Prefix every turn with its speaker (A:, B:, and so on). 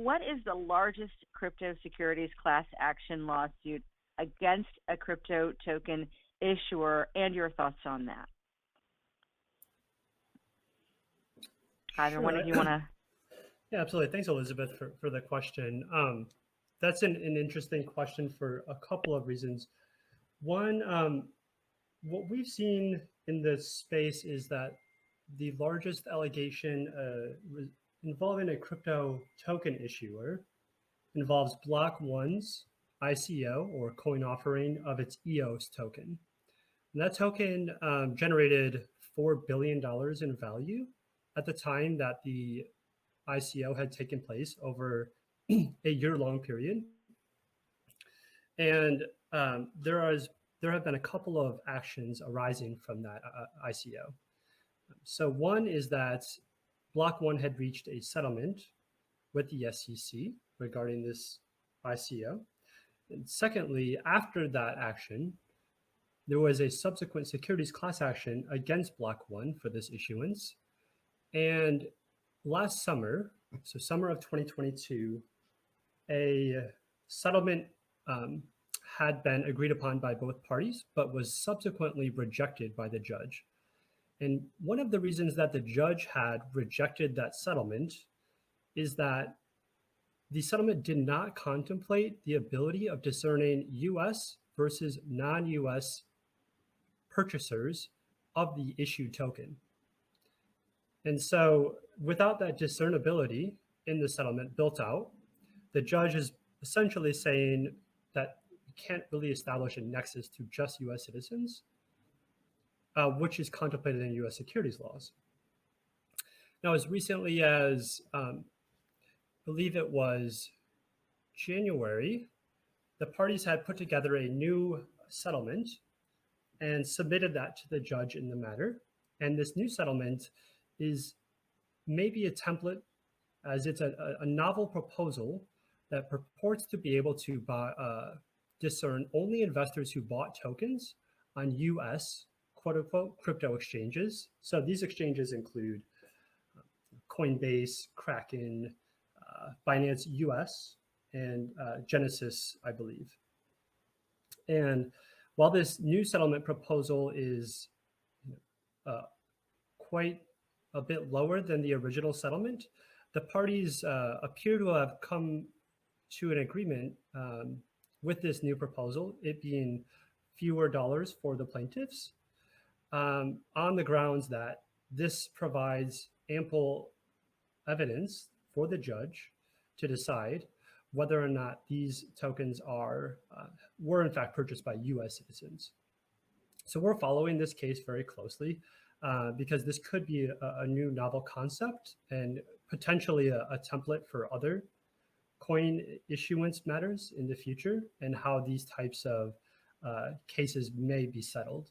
A: what is the largest crypto securities class action lawsuit against a crypto token issuer, and your thoughts on that? Either one of you want to?
B: Yeah, absolutely. Thanks, Elizabeth, for the question. That's an interesting question for a couple of reasons. One, what we've seen in this space is that the largest allegation involving a crypto token issuer involves Block One's ICO, or coin offering, of its EOS token. And that token generated $4 billion in value at the time that the ICO had taken place over a year-long period. And there have been a couple of actions arising from that ICO. So one is that Block One had reached a settlement with the SEC regarding this ICO. And secondly, after that action, there was a subsequent securities class action against Block One for this issuance. And last summer, so summer of 2022, a settlement had been agreed upon by both parties, but was subsequently rejected by the judge. And one of the reasons that the judge had rejected that settlement is that the settlement did not contemplate the ability of discerning US versus non-US purchasers of the issued token. And so without that discernibility in the settlement built out, the judge is essentially saying that you can't really establish a nexus to just US citizens, which is contemplated in US securities laws. Now, as recently as, I believe it was January, the parties had put together a new settlement and submitted that to the judge in the matter. And this new settlement is maybe a template, as it's a novel proposal that purports to be able to discern only investors who bought tokens on US, quote unquote, crypto exchanges. So these exchanges include Coinbase, Kraken, Binance US, and Genesis, I believe. And while this new settlement proposal is quite a bit lower than the original settlement, the parties appear to have come to an agreement with this new proposal, it being fewer dollars for the plaintiffs, on the grounds that this provides ample evidence for the judge to decide whether or not these tokens were in fact purchased by US citizens. So we're following this case very closely because this could be a new novel concept and potentially a template for other coin issuance matters in the future, and how these types of cases may be settled.